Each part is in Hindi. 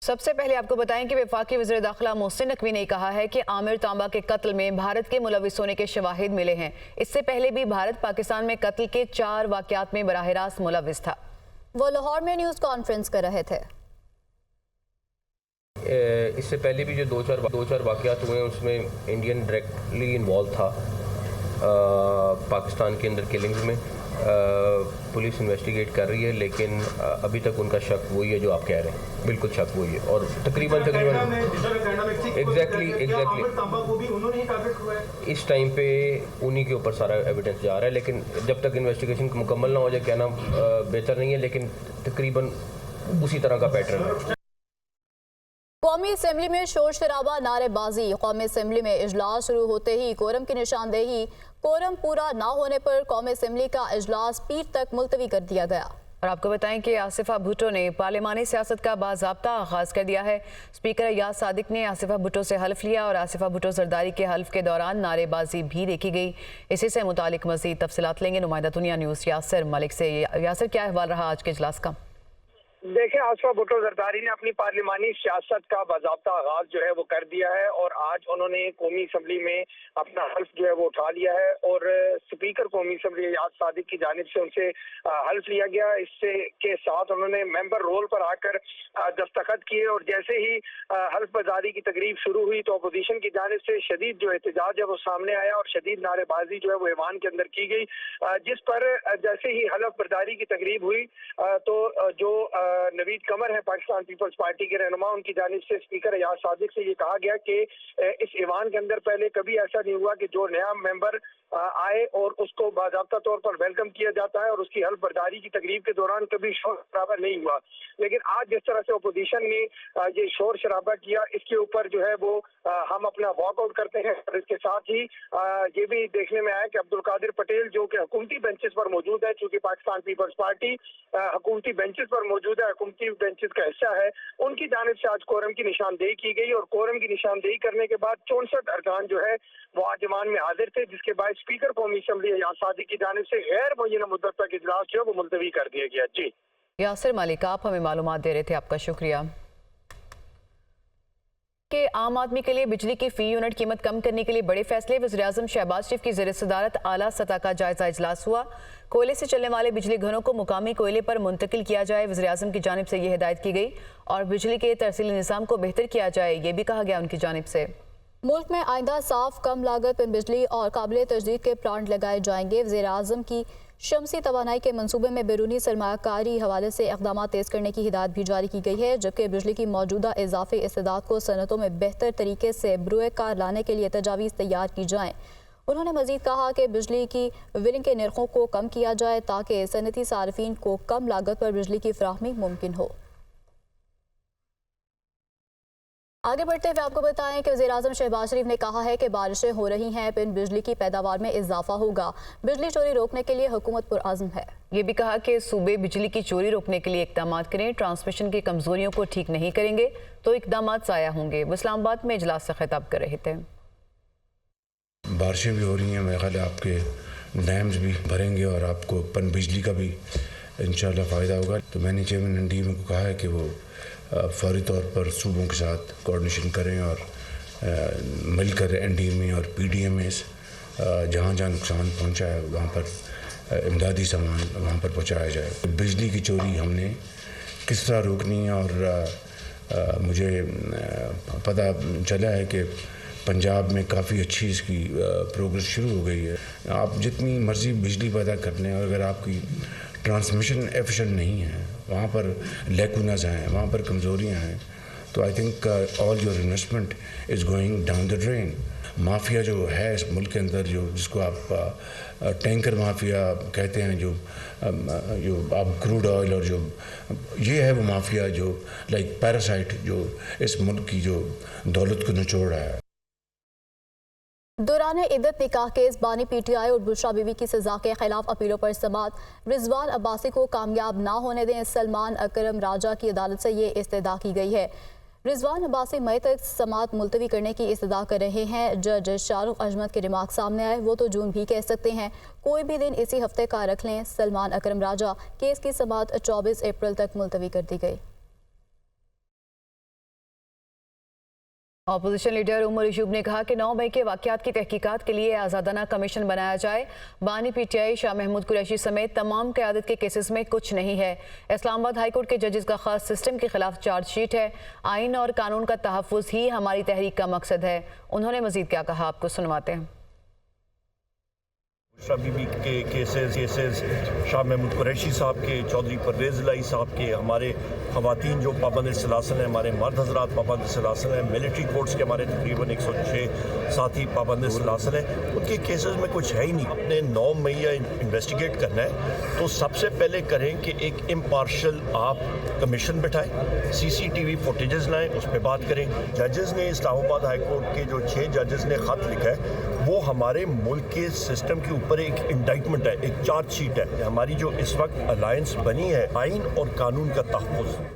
सबसे पहले आपको बताएं कि वफाकी वज़ीर दाखिला मोहसिन नकवी ने कहा है कि आमिर तांबा के कत्ल में भारत के मुलविस होने के शवाहिद मिले हैं। इससे पहले भी भारत पाकिस्तान में कत्ल के 4 वाक़यात में बराह रास्त मुलविस था। वो लाहौर में न्यूज़ कॉन्फ्रेंस कर रहे थे। इससे पहले भी जो दो चार वाक़यात हुए हैं उसमें इंडियन डायरेक्टली इन्वॉल्व था। पाकिस्तान के अंदर किलिंग्स में पुलिस इन्वेस्टिगेट कर रही है, लेकिन अभी तक उनका शक वही है जो आप कह रहे हैं, बिल्कुल शक वही है। और तकरीबन एग्जैक्टली इस टाइम पे उन्हीं के ऊपर सारा एविडेंस जा रहा है, लेकिन जब तक इन्वेस्टिगेशन मुकम्मल ना हो जाए कहना बेहतर नहीं है, लेकिन तकरीबन उसी तरह का पैटर्न है। कौमी असेंबली में शोर शराबा, नारेबाजी। कौमी असेंबली में इजलास शुरू होते ही कोरम की निशानदेही। कोरम पूरा ना होने पर कौमी असेंबली का इजलास पीर तक मुलतवी कर दिया गया। और आपको बताएं कि आसिफा भुट्टो ने पार्लिमानी सियासत का बाज़ाब्ता आगाज कर दिया है। स्पीकर अयाज सादिक ने आसिफा भुट्टो से हल्फ लिया और आसिफा भुट्टो जरदारी के हल्फ के दौरान नारेबाजी भी देखी गई। इसी से मुतालिक मज़ीद तफसीलात लेंगे नुमाइंदा दुनिया न्यूज़ यासिर मलिक से। यासिर, क्या अहवाल रहा आज के इजलास का? देखिए, आसिफा भुट्टो जरदारी ने अपनी पार्लिमानी सियासत का बाज़ाब्ता आगाज जो है वो कर दिया है और आज उन्होंने कौमी असम्बली में अपना हल्फ जो है वो उठा लिया है और स्पीकर कौमी असम्बली अयाज सादिक की जानिब से उनसे हल्फ लिया गया। इससे के साथ उन्होंने मेंबर रोल पर आकर दस्तखत किए और जैसे ही हल्फ बर्दारी की तकरीब शुरू हुई तो अपोजिशन की जानिब से शदीद जो एहतजाज है वो सामने आया और शदीद नारेबाजी जो है वो ऐवान के अंदर की गई, जिस पर जैसे ही हल्फ बर्दारी की तकरीब हुई तो जो नवीद कमर है पाकिस्तान पीपल्स पार्टी के रहनुमा, उनकी जानिब से स्पीकर अयाज सादिक से ये कहा गया कि इस ईवान के अंदर पहले कभी ऐसा नहीं हुआ कि जो नया मेंबर आए और उसको बाज़ाब्ता तौर पर वेलकम किया जाता है और उसकी हल्फ बर्दारी की तकरीब के दौरान कभी शोर शराबा नहीं हुआ। लेकिन आज जिस तरह से अपोजिशन ने ये शोर शराबा किया, इसके ऊपर जो है वो हम अपना वॉकआउट करते हैं। और इसके साथ ही ये भी देखने में आया कि अब्दुल कादिर पटेल जो कि हुकूमती बेंचेस पर मौजूद है, चूंकि पाकिस्तान पीपल्स पार्टी हुकूमती बेंचेस पर मौजूद है, हुकूमती बेंचेस का हिस्सा है, उनकी जानिब से आज कोरम की निशानदेही की गई और कोरम की निशानदेही करने के बाद 64 अरकान जो है वो आज जमान में हाजिर थे, जिसके बाद स्पीकर कौमी असेंबली अयाज सादिक की जानिब से गैर मुय्यना मुद्दत तक इजलास जो है वो मुलतवी कर दिया गया। जी यासिर मलिक, आप हमें मालूमात दे रहे थे, आपका शुक्रिया। कि आम आदमी के लिए बिजली की फी यूनिट कीमत कम करने के लिए बड़े फैसले। वज़ीर-ए-आज़म शहबाज शरीफ की ज़ेर सदारत आला सतह का जायजा इजलास हुआ। कोयले से चलने वाले बिजली घरों को मुकामी कोयले पर मुंतकिल किया जाए, वज़ीर-ए-आज़म की जानिब से यह हिदायत की गई और बिजली के तरसीली निज़ाम को बेहतर किया जाए, ये भी कहा गया उनकी जानिब से। मुल्क में आइंदा साफ कम लागत पर बिजली और काबिल तजदीद के प्लांट लगाए जाएंगे। वज़ीर-ए-आज़म की शमसी तवानाई के मंसूबे में बैरूनी सरमायाकारी हवाले से इक़दाम तेज़ करने की हिदायत भी जारी की गई है, जबकि बिजली की मौजूदा इजाफी इस्तेदाद को सनतों में बेहतर तरीके से बरूए कार लाने के लिए तजावीज़ तैयार की जाएँ। उन्होंने मज़ीद कहा कि बिजली की विलिंग के नरखों को कम किया जाए ताकि सनती सार्फिन को कम लागत पर बिजली की फराहमी मुमकिन हो। आगे बढ़ते हुए आपको बताएं कि वज़ीर-ए-आज़म शहबाज शरीफ ने कहा है कि बारिशें हो रही हैं, फिर बिजली की पैदावार में इजाफा होगा। बिजली चोरी रोकने के लिए हुकूमत पुरअज़्म है। ये भी कहा कि सूबे बिजली की चोरी रोकने के लिए इक़दाम करें, ट्रांसमिशन की कमजोरियों को ठीक नहीं करेंगे तो इक़दाम ज़ाया होंगे। वो इस्लामाबाद में इजलास से खिताब कर रहे थे। बारिशें भी हो रही हैं, मेरे ख्याल है आपके डैम्स भी भरेंगे और आपको पन बिजली का भी इंशाल्लाह फ़ायदा होगा। तो मैंने चेयरमैन एनडीएमए को कहा है कि वो फौरी तौर पर सूबों के साथ कोऑर्डिनेशन करें और मिलकर एनडीएमए और पीडीएमएस जहाँ जहाँ नुकसान पहुँचा है वहाँ पर इमदादी सामान वहाँ पर पहुँचाया जाए। बिजली की चोरी हमने किस तरह रोकनी है और मुझे पता चला है कि पंजाब में काफ़ी अच्छी इसकी प्रोग्रेस शुरू हो गई है। आप जितनी मर्ज़ी बिजली पैदा कर लें और अगर आपकी ट्रांसमिशन एफिशिएंट नहीं है, वहाँ पर लैकुनास हैं, वहाँ पर कमज़ोरियाँ हैं, तो I think all your investment is going down the drain. Mafia जो है इस मुल्क के अंदर, जो जिसको आप टैंकर माफिया कहते हैं, जो आप क्रूड ऑयल और जो ये है वो माफिया जो लाइक पैरासाइट जो इस मुल्क की जो दौलत को निचोड़ रहा है। दौरान इद्दत निकाह केस बानी पीटीआई और बुशरा बीवी की सजा के खिलाफ अपीलों पर समात। रिजवान अब्बासी को कामयाब ना होने दें, सलमान अकरम राजा की अदालत से ये इस्तदा की गई है। रिजवान अब्बासी मई तक समात मुलतवी करने की इस्तदा कर रहे हैं। जज शाहरुख अहमद के रिमार्क सामने आए, वो तो जून भी कह सकते हैं, कोई भी दिन इसी हफ्ते का रख लें। सलमान अकरम राजा केस की समात 24 अप्रैल तक मुलतवी कर दी गई। अपोजिशन लीडर उमर अयूब ने कहा कि 9 मई के वाक़यात की तहकीकात के लिए आज़ादाना कमीशन बनाया जाए। बानी पीटीआई शाह महमूद कुरैशी समेत तमाम क़यादत के केसेस में कुछ नहीं है। इस्लामाबाद हाई कोर्ट के जजेस का खास सिस्टम के खिलाफ चार्जशीट है। आइन और कानून का तहफ़्फ़ुज़ ही हमारी तहरीक का मकसद है। उन्होंने मज़ीद क्या कहा, आपको सुनवाते हैं। बीबी के केसेस शाह महमूद कुरैशी साहब के, चौधरी परवेज़ इलाही साहब के, हमारे ख़वातीन जो पाबंद सलासल हैं, हमारे मर्द हजरात पाबंद सलासल हैं, मिलिट्री कोर्ट्स के हमारे तकरीबन 106 साथी पाबंद सलासल हैं, उनके केसेस में कुछ है ही नहीं। अपने 9 मई या इन्वेस्टिगेट करना है तो सबसे पहले करें कि एक इम्पार्शल आप कमीशन बिठाएं, CCTV फुटेजेस लाएं, उस पर बात करें। जजेस ने इस्लामाबाद हाई कोर्ट के जो 6 जजेस ने ख़त लिखा है वो हमारे मुल्क के सिस्टम के ऊपर एक इंडाइटमेंट है, एक चार्जशीट है। हमारी जो इस वक्त अलायंस बनी है आइन और कानून का तहफ़्फ़ुज़।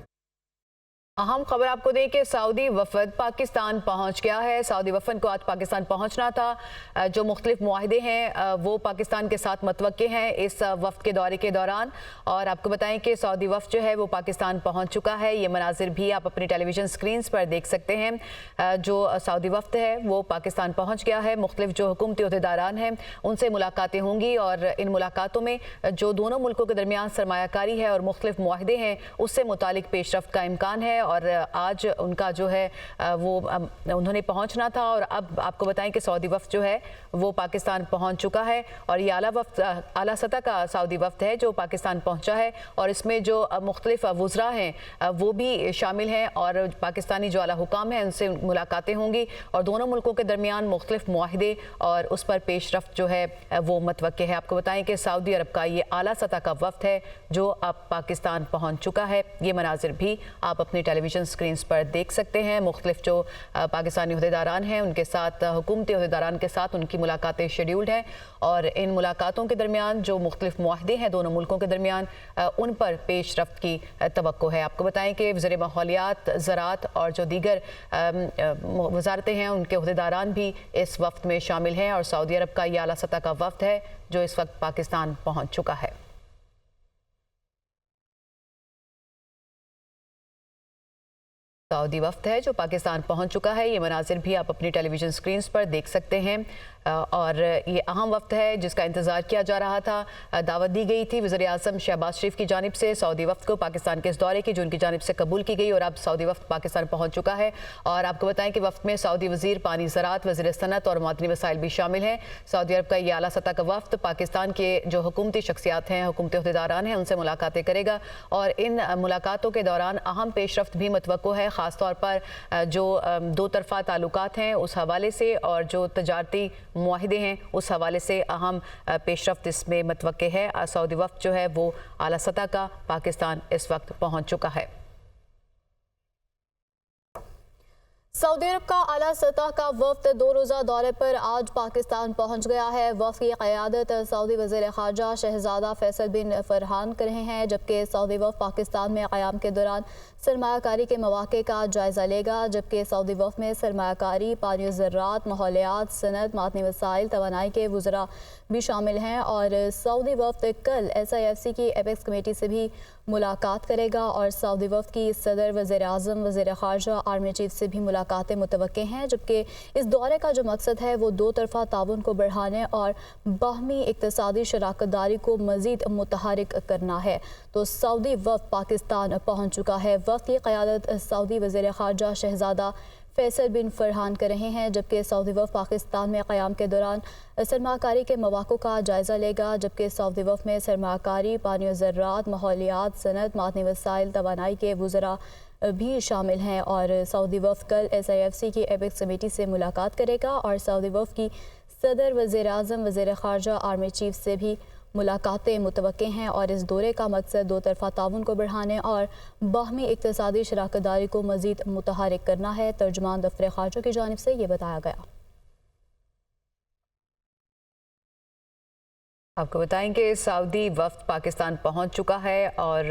अहम खबर आपको दें कि सऊदी वफद पाकिस्तान पहुंच गया है। सऊदी वफद को आज पाकिस्तान पहुंचना था। जो मुख्तलिफ मुआहदे हैं वो पाकिस्तान के साथ मतवक्के हैं इस वफ्द के दौरे के दौरान। और आपको बताएं कि सऊदी वफ्द जो है वो पाकिस्तान पहुंच चुका है। ये मनाजिर भी आप अपनी टेलीविज़न स्क्रीन पर देख सकते हैं। जो सऊदी वफ्द है वो पाकिस्तान पहुँच गया है। मुख्तलिफ जो हुकूमती अहदेदारान हैं उनसे मुलाकातें होंगी और इन मुलाकातों में जो दोनों मुल्कों के दरमियान सरमायाकारी है और मुख्तलिफ मुआहदे हैं उससे मुतालिक पेशरफ्त का इम्कान है। और आज उनका जो है वो उन्होंने पहुंचना था। और अब आपको बताएं कि सऊदी वफ्द जो है वो पाकिस्तान पहुंच चुका है। और ये आला सतह का सऊदी वफ्द है जो पाकिस्तान पहुंचा है। और इसमें जो मुख्तलिफ वज़रा हैं वो भी शामिल हैं और पाकिस्तानी जो आला हुकाम हैं उनसे मुलाकातें होंगी और दोनों मुल्कों के दरमियान मुख्तलिफ मुआहदे और उस पर पेशरफ्त जो है वो मतवक्के है। आपको बताएं कि सऊदी अरब का ये आला सतह का वफ्द है जो अब पाकिस्तान पहुँच चुका है। ये मनाजिर भी आप अपनी टेलीविज़न स्क्रीन पर देख सकते हैं। मुख्तलिफ जो पाकिस्तानी अहदेदारान हैं उनके साथ, हुकूमती अहदेदारान के साथ उनकी मुलाकातें शेड्यूल्ड हैं। और इन मुलाकातों के दरमियान जो मुख्तलिफ मुआहदे हैं दोनों मुल्कों के दरमियान उन पर पेशरफ्त की तवक्को है। आपको बताएं कि वज़ीर माहौलियात, ज़राअत और जो दीगर वजारतें हैं उनके अहदेदारान भी इस वफ्द में शामिल हैं। और सऊदी अरब का ये आला सतह का वफ्द है जो इस वक्त पाकिस्तान पहुँच चुका है। सऊदी वफ्द है जो पाकिस्तान पहुंच चुका है। ये मनाजिर भी आप अपनी टेलीविज़न स्क्रीन पर देख सकते हैं। और ये अहम वफ्द है जिसका इंतज़ार किया जा रहा था। दावत दी गई थी वज़ीर आज़म शहबाज शरीफ की जानिब से सऊदी वफ्द को पाकिस्तान के इस दौरे की, जो उनकी जानिब से कबूल की गई। और अब सऊदी वफ्द पाकिस्तान पहुँच चुका है। और आपको बताएं कि वफ्द में सऊदी वज़ीर पानी, ज़राअत, वज़ीर सनत और मादनी वसाइल भी शामिल हैं। सऊदी अरब का ये आला सतह का वफ्द पाकिस्तान के जो हुकूमती शख्सियात हैं, हुकूमती अहदेदारान हैं उनसे मुलाकातें करेगा। और इन मुलाकातों के दौरान अहम पेशरफ्त भी मतवक्को है, ख़ास तौर पर जो दो तरफ़ा ताल्लुकात हैं उस हवाले से और जो तजारती मुआहिदे हैं उस हवाले से अहम पेशरफ्त इसमें मतवक्के है। सऊदी वफ्द जो है वो आला सतह का पाकिस्तान इस वक्त पहुंच चुका है। सऊदी अरब का आला सतह का वफ्द 2 रोज़ा दौरे पर आज पाकिस्तान पहुंच गया है। वफ्द की क़यादत सऊदी वज़ीर ख़ारजा शहज़ादा फैसल बिन फरहान कर रहे हैं, जबकि सऊदी वफ्द पाकिस्तान में क़याम के दौरान सरमायाकारी के मौक़े का जायज़ा लेगा। जबकि सऊदी वफ्द में सरमायाकारी, पानी ज़राअत, माहौलियात, सनत, मादनी वसाइल, तवानाई के वज़रा भी शामिल हैं। और सऊदी वफ्द कल SIFC की एपेक्स कमेटी से भी मुलाकात करेगा और सऊदी वफ्द की सदर, वज़ीर आज़म, वज़ीर ख़ारजा, आर्मी चीफ से भी मुलाकातें मुतवक्के हैं। जबकि इस दौरे का जो मकसद है वो 2 तरफ़ा ताउन को बढ़ाने और बाहमी इक़्तिसादी शराकत दारी को मज़ीद मुतहरिक करना है। तो सऊदी वफ्द पाकिस्तान पहुँच चुका है। वफ्द की क़यादत सऊदी वज़ीर ख़ारजा शहज़ादा फैसल बिन फरहान कर रहे हैं, जबकि सऊदी वफ्द पाकिस्तान में क़याम के दौरान सरमाकारी के मौक़ों का जायज़ा लेगा। जबकि सऊदी वफ्द में सरमाकारी, पानी ज़राअत, माहौलियात, सनत, मादनी वसाइल, तवानाई के वज़रा भी शामिल हैं। और सऊदी वफ्द कल SIFC की एपेक्स कमेटी से मुलाकात करेगा और सऊदी वफ्द की सदर, वज़ीर आज़म, वज़ीर ख़ारजा, आर्मी चीफ से भी मुलाकातें मुतवक्के हैं। और इस दौरे का मकसद 2 तरफ़ा ताउन को बढ़ाने और बाहमी इक़्तिसादी शराकत दारी को मज़ीद मुतहरिक करना है। तर्जुमान दफ्तर ख़ारजा की जानिब से ये बताया गया। आपको बताएं कि सऊदी वफ्द पाकिस्तान पहुंच चुका है और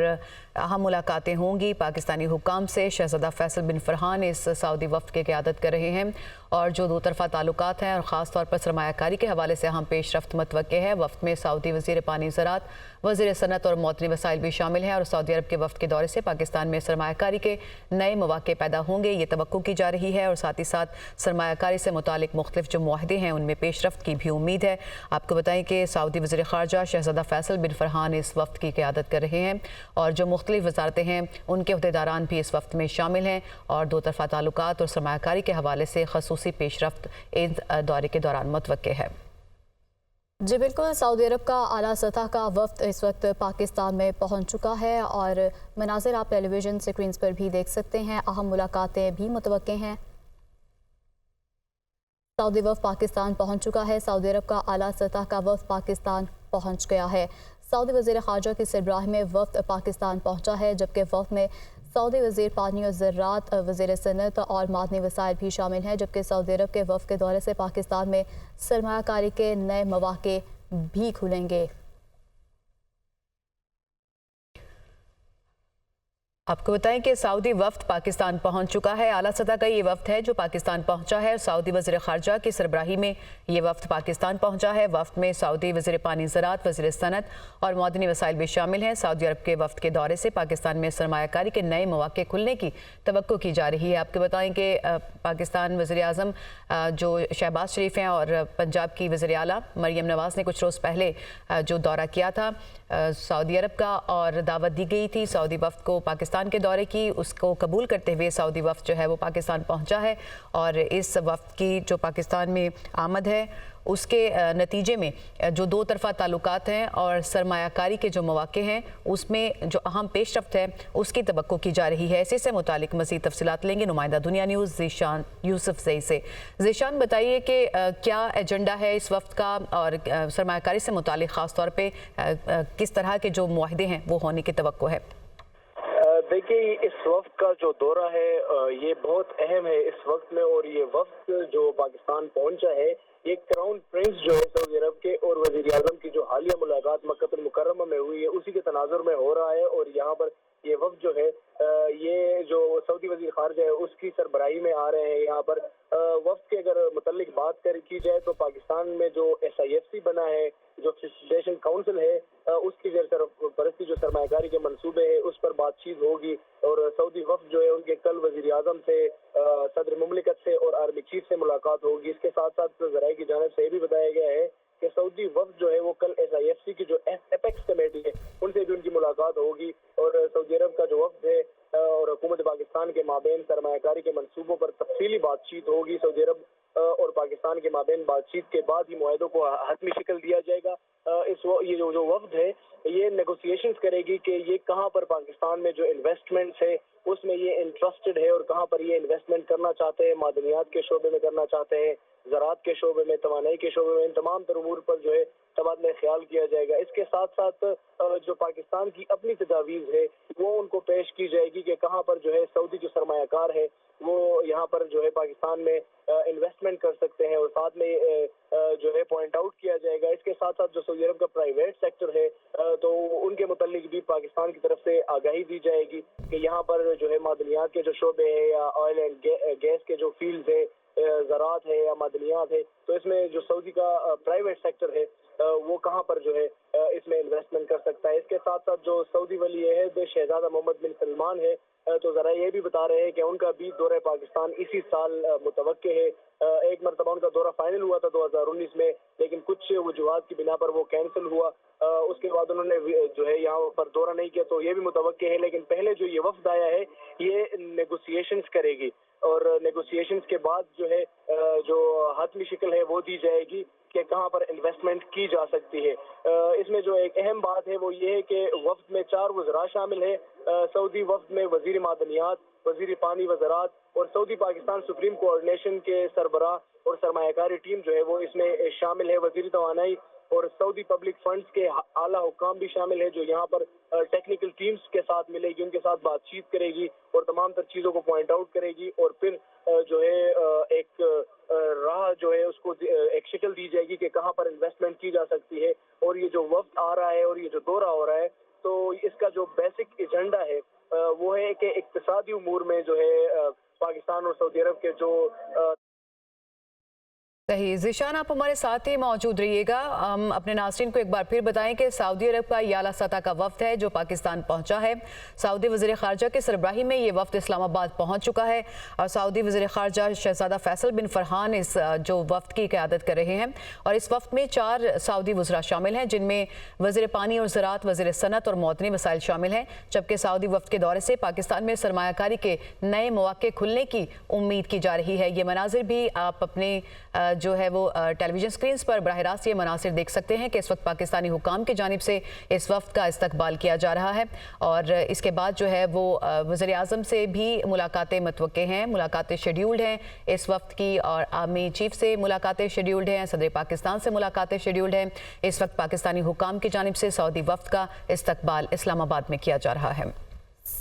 अहम मुलाकातें होंगी पाकिस्तानी हुकाम से। शहज़ादा फैसल बिन फरहान इस सऊदी वफ्द की क़यादत कर रहे हैं और जो दो तरफा ताल्लुकात हैं और ख़ास तौर पर सरमायाकारी के हवाले से अहम पेशरफ्त मतवक्के है। वफ्द में सऊदी वज़ीर पानी ज़राअत, वज़ीर सनअत और मौतनी वसाइल भी शामिल हैं और सऊदी अरब के वफ्द के दौरे से पाकिस्तान में सरमायाकारी के नए मौक़े पैदा होंगे, ये तवक्को की जा रही है और साथ ही साथ सरमायाकारी से मुतालिक मुख्तलिफ जो मुआहदे हैं उनमें पेशरफ्त की भी उम्मीद है। आपको बताएं कि सऊदी वज़ीर ख़ारजा शहज़ादा फैसल बिन फरहान इस वफ्द की क़यादत कर रहे हैं और जो मुख्तलिफ वज़ारतें हैं उनके अहदेदारान भी इस वफ्द में शामिल हैं और दो तरफा ताल्लुकात और सरमायाकारी के हवाले से खसूसी पेशरफ्त इस दौरे के दौरान मुतवक्के है। जी बिल्कुल, सऊदी अरब का आला सतह का वफ्द इस वक्त पाकिस्तान में पहुंच चुका है और मनाज़िर आप टेलीविज़न स्क्रीन पर भी देख सकते हैं। अहम मुलाकातें भी मुतवक्के हैं। सऊदी वफ्द पाकिस्तान पहुंच चुका है। सऊदी अरब का आला सतह का वफ्द पाकिस्तान पहुंच गया है। सऊदी वज़ीर ख़ारजा की सरबराही में वफ्द पाकिस्तान पहुंचा है, जबकि वफ्द में सऊदी वज़ीर पानी और ज़राअत, वज़ीर सनअत और मादनी वसाइल भी शामिल हैं। जबकि सऊदी अरब के वफ्द के दौरे से पाकिस्तान में सरमायाकारी के नए मौक़े भी खुलेंगे। आपको बताएं कि सऊदी वफ्द पाकिस्तान पहुंच चुका है। आला सतह का ये वफ्द है जो पाकिस्तान पहुंचा है। सऊदी वज़ीर ख़ारजा की सरबराही में ये वफ्द पाकिस्तान पहुंचा है। वफ्द में सऊदी वज़ीर पानी ज़राअत, वज़ीर सनअत और मदनी वसाइल भी शामिल हैं। सऊदी अरब के वफ्द के दौरे से पाकिस्तान में सरमायाकारी के नए मौक़े खुलने की तवक्को की जा रही है। आपको बताएं कि पाकिस्तान वज़ीर आज़म जो शहबाज शरीफ हैं और पंजाब की वज़ीर आला मरियम नवाज़ ने कुछ रोज़ पहले जो दौरा किया था सऊदी अरब का और दावत दी गई थी सऊदी वफ्द को पाकिस्तान के दौरे की, उसको कबूल करते हुए सऊदी वफ्द जो है वो पाकिस्तान पहुंचा है और इस वफ्द की जो पाकिस्तान में आमद है उसके नतीजे में जो दो तरफा ताल्लुकात हैं और सरमायाकारी के जो मौक़े हैं उसमें जो अहम पेशरफ्त है उसकी तवक्को की जा रही है। इसी से मुतालिक मज़ीद तफसीलात लेंगे नुमाइंदा दुनिया न्यूज़ ज़ीशान यूसुफ ज़ई से। ज़ीशान, बताइए कि क्या एजेंडा है इस वफ्द का और सरमायाकारी से मुतालिक ख़ास तौर पर किस तरह के जो मुआहदे हैं वो होने की तवक्को है? देखिए, इस वक्त का जो दौरा है ये बहुत अहम है इस वक्त में और ये वक्त जो पाकिस्तान पहुंचा है ये क्राउन प्रिंस जो है सऊदी अरब के और वज़ीर आज़म की जो हालिया मुलाकात मक्का मुकर्रमा में हुई है उसी के तनाजुर में हो रहा है और यहाँ पर ये वक्त जो है ये जो सऊदी वज़ीर ख़ारजा है उसकी सरबराही में आ रहे हैं। यहाँ पर वक्त के अगर मुतल्लिक बात की जाए तो पाकिस्तान में जो SIFC बना है, जो फेडरेशन काउंसिल है, उसकी सरपरस्ती जो सरमायाकारी के मंसूबे है उस पर बातचीत होगी और सऊदी वफ्द जो है उनके कल वज़ीर आज़म से, सदर मुमलिकत से और आर्मी चीफ से मुलाकात होगी। इसके साथ साथ ज़राए की जानिब से ये भी बताया गया है कि सऊदी वफ्द जो है वो कल SIFC की जो एपेक्स कमेटी है उनसे भी उनकी मुलाकात होगी और सऊदी अरब का जो वफ्द है और हुकूमत पाकिस्तान के माबेन सरमायाकारी के मंसूबों पर तफसीली बातचीत होगी। सऊदी अरब और पाकिस्तान के माबेन बातचीत के बाद ही मुआहदों को हतमी शक्ल दिया जाएगा। ये जो वफ्द है ये नेगोशिएशंस करेगी कि ये कहाँ पर पाकिस्तान में जो इन्वेस्टमेंट्स है उसमें ये इंटरेस्टेड है और कहाँ पर ये इन्वेस्टमेंट करना चाहते हैं, मादनियात के शोबे में करना चाहते हैं, ज़राअत के शोबे में, तवानाई के शोबे में, इन तमाम तर उमूर पर जो है तबादला ख्याल किया जाएगा। इसके साथ साथ जो पाकिस्तान की अपनी तजावीज़ है वो उनको पेश की जाएगी कि कहाँ पर जो है सऊदी जो सरमायाकार है वो यहाँ पर जो है पाकिस्तान में इन्वेस्टमेंट कर सकते हैं और साथ में जो है पॉइंट आउट किया जाएगा। इसके साथ साथ जो सऊदी अरब का प्राइवेट सेक्टर है तो उनके मुतल्लिक भी पाकिस्तान की तरफ से आगाही दी जाएगी कि यहाँ पर जो है मादनियात के जो शोबे हैं या ऑयल एंड गैस के जो फील्ड्स है, ज़राअत है या मादनियात है, तो इसमें जो सऊदी का प्राइवेट सेक्टर है वो कहाँ पर जो है इसमें इन्वेस्टमेंट कर सकता है। इसके साथ साथ जो सऊदी वली अहद शहजादा मोहम्मद बिन सलमान है तो ज़रा ये भी बता रहे हैं कि उनका भी दौरा पाकिस्तान इसी साल मुतवक्के है। एक मरतबा उनका दौरा फाइनल हुआ था 2019 में, लेकिन कुछ वजूहात की बिना पर वो कैंसिल हुआ। उसके बाद उन्होंने जो है यहाँ पर दौरा नहीं किया, तो ये भी मुतवक्के है। लेकिन पहले जो ये वफ्द आया है ये नेगोशिएशंस करेगी और नेगोशिएशंस के बाद जो है जो हतमी शक्ल है वो दी जाएगी कि कहाँ पर इन्वेस्टमेंट की जा सकती है। इसमें जो एक अहम बात है वो ये है कि वफ्द में 4 वज़रा शामिल है। सऊदी वफ्द में वज़ीर मादनियात, वज़ीर पानी व ज़राअत और सऊदी पाकिस्तान सुप्रीम कोऑर्डिनेशन के सरबराह और सरमायाकारी टीम जो है वो इसमें शामिल है। वज़ीर तवानाई और सऊदी पब्लिक फंड्स के आला हुक्काम भी शामिल है जो यहाँ पर टेक्निकल टीम्स के साथ मिलेगी, उनके साथ बातचीत करेगी और तमाम तर चीज़ों को पॉइंट आउट करेगी और फिर जो है एक राह जो है उसको एक शक्ल दी जाएगी कि कहाँ पर इन्वेस्टमेंट की जा सकती है। और ये जो वफ्द आ रहा है और ये जो दौरा हो रहा है तो इसका जो बेसिक एजेंडा है वो है कि इक्तिसादी उमूर में जो है पाकिस्तान और सऊदी अरब के जो सही ज़ीशान, आप हमारे साथ ही मौजूद रहिएगा। हम अपने नाज़रीन को एक बार फिर बताएं कि सऊदी अरब का ये आला सतह का वफ्द है जो पाकिस्तान पहुंचा है। सऊदी वज़ीर ख़ारजा के सरबराही में ये वफ्द इस्लामाबाद पहुंच चुका है और सऊदी वज़ीर ख़ारजा शहज़ादा फैसल बिन फरहान इस जो वफ्द की क़यादत कर रहे हैं। और इस वफ्द में 4 सऊदी वज़रा शामिल हैं, जिनमें वज़ीर पानी और ज़राअत, वज़ीर सनत और मौदनी वसाइल शामिल हैं। जबकि सऊदी वफ्द के दौरे से पाकिस्तान में सरमायाकारी के नए मौक़े खुलने की उम्मीद की जा रही है। ये मनाजिर भी आप अपने जो है वो टेलीविज़न स्क्रीन पर बराह रास्त ये मनासिर देख सकते हैं कि इस वक्त पाकिस्तानी हुकाम की जानिब से इस वफ्द का इस्तकबाल किया जा रहा है। और इसके बाद जो है वो वज़ीर आज़म से भी मुलाकातें मतवक्के हैं, मुलाकातें शेड्यूल्ड हैं इस वफ्द की, और आर्मी चीफ से मुलाकातें शेड्यूल्ड हैं, सदर पाकिस्तान से मुलाकातें शेड्यूल्ड हैं। इस वक्त पाकिस्तानी हुकाम की जानिब से सऊदी वफ्द का इस्तकबाल इस्लामाबाद में किया जा रहा है।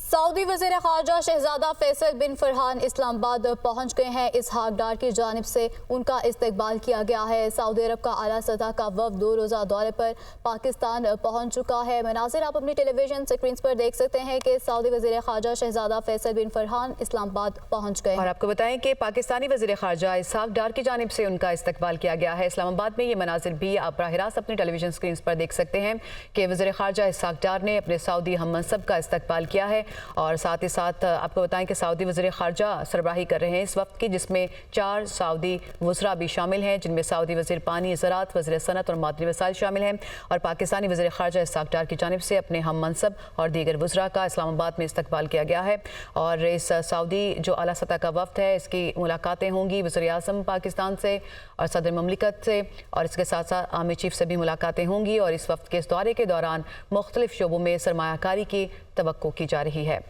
सऊदी वज़ीर ख़ारजा शहज़ादा फैसल बिन फरहान इस्लामाबाद पहुँच गए हैं। इसहाक डार की जानिब से उनका इस्तकबाल किया गया है। सऊदी अरब का आला सतह का वफ़द 2 रोज़ा दौरे पर पाकिस्तान पहुँच चुका है। मनाज़िर आप अपनी टेलीविजन स्क्रीन पर देख सकते हैं कि सऊदी वज़ीर ख़ारजा शहज़ादा फैसल बिन फरहान इस्लामाबाद पहुँच गए। और आपको बताएं कि पाकिस्तानी वज़ीर ख़ारजा इसहाक डार की जानिब से उनका इस्तकबाल किया गया है। इस्लामाबाद में ये मनाज़िर भी आप बराह रास्त अपनी टेलीविजन स्क्रीन पर देख सकते हैं कि वज़ीर ख़ारजा इसहाक डार ने अपने सऊदी हम मनसब का इस्तकबाल किया है। और साथ ही साथ आपको बताएं कि सऊदी वज़ीर ख़ारजा सरबराही कर रहे हैं इस वक्त की, जिसमें 4 सऊदी वज़रा भी शामिल हैं, जिनमें सऊदी वज़ीर पानी, ज़राअत, वज़ीर सनत और मदनी वसाइल शामिल हैं। और पाकिस्तानी वज़ीर ख़ारजा इसहाक डार की जानिब से अपने हम मनसब और दीगर वज़रा का इस्लामाबाद में इस्तकबाल किया गया है। और इस सऊदी जो आला सतह का वफ्द है, इसकी मुलाकातें होंगी वज़ीर आज़म पाकिस्तान से और सदर ममलिकत से, और इसके साथ साथ आर्मी चीफ से भी मुलाकातें होंगी। और इस वक्त के इस दौरे के दौरान मुख्तलिफ शोबों में सरमायाकारी की तवक्को की जा रही है।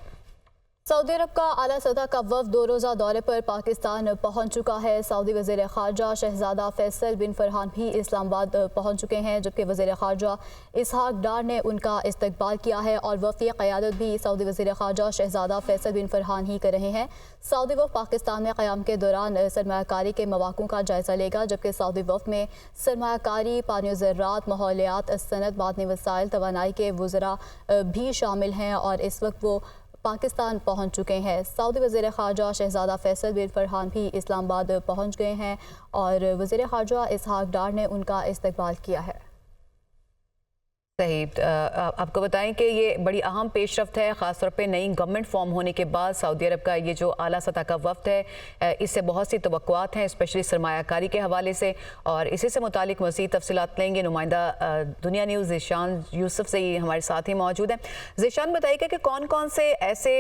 सऊदी अरब का आला सतह का वफ़द 2 रोज़ा दौरे पर पाकिस्तान पहुँच चुका है। सऊदी वज़ीर ख़ारजा शहज़ादा फैसल बिन फरहान भी इस्लामाबाद पहुँच चुके हैं, जबकि वज़ीर ख़ारजा इसहाक डार ने उनका इस्तकबाल किया है। और वफ़दी क़यादत भी सऊदी वज़ीर ख़ारजा शहज़ादा फैसल बिन फरहान ही कर रहे हैं। सऊदी वफ़द पाकिस्तान में क़याम के दौरान सरमायाकारी के मौक़ों का जायज़ा लेगा, जबकि सऊदी वफ़द में सरमायाकारी, पानी, ज़राअत, माहौलियात, सनत, मदनी वसाइल, तवानाई के वज़रा भी शामिल हैं। और इस वक्त वो पाकिस्तान पहुंच चुके हैं। सऊदी वज़ीर ख़ारजा शहज़ादा फैसल बिन फरहान भी इस्लामाबाद पहुंच गए हैं और वज़ीर ख़ारजा इसहाक डार ने उनका इस्तकबाल किया है। सही, आपको बताएं कि ये बड़ी अहम पेशरफ्त है, ख़ासतौर पे नई गवर्नमेंट फॉर्म होने के बाद सऊदी अरब का ये जो आला सतह का वफ्द है, इससे बहुत सी तवक्कुआत हैं, स्पेशली सरमायाकारी के हवाले से। और इसी से मुतालिक मज़ीद तफसीलात लेंगे नुमाइंदा दुनिया न्यूज़ ज़ीशान यूसुफ से ही हमारे साथ ही मौजूद हैं। ज़ीशान, बताइएगा कि कौन कौन से ऐसे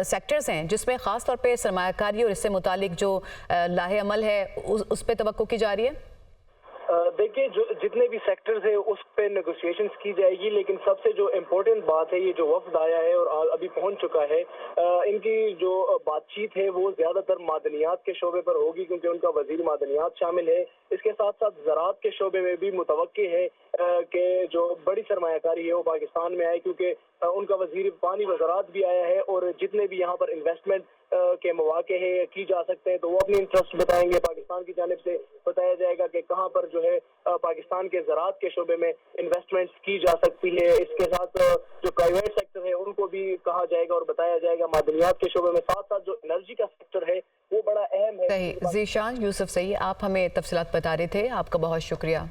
सेक्टर्स हैं जिसमें ख़ास तौर पर सरमायाकारी और इससे मुतालिक जो लाहे अमल है उस पर तवक्को की जा रही है? देखिए, जो जितने भी सेक्टर्स है उस पे नेगोशिएशंस की जाएगी, लेकिन सबसे जो इम्पोर्टेंट बात है, ये जो वफ्द आया है और अभी पहुंच चुका है, इनकी जो बातचीत है वो ज़्यादातर मादनियात के शोबे पर होगी, क्योंकि उनका वज़ीर मादनियात शामिल है। इसके साथ साथ ज़राअत के शोबे में भी मुतवक्की है कि जो बड़ी सरमायाकारी है वो पाकिस्तान में आए, क्योंकि उनका वज़ीर पानी व ज़राअत भी आया है। और जितने भी यहाँ पर इन्वेस्टमेंट के मौके हैं की जा सकते हैं, तो वो अपनी इंटरेस्ट बताएंगे। पाकिस्तान की जानिब से बताया जाएगा कि कहाँ पर जो है पाकिस्तान के ज़राअत के शोबे में इन्वेस्टमेंट्स की जा सकती है। इसके साथ जो प्राइवेट सेक्टर है उनको भी कहा जाएगा और बताया जाएगा मादनियात के शोबे में। साथ साथ जो एनर्जी का सेक्टर है वो बड़ा अहम है। सही, ज़ीशान यूसुफ सही आप हमें तफसीलात बता रहे थे, आपका बहुत शुक्रिया।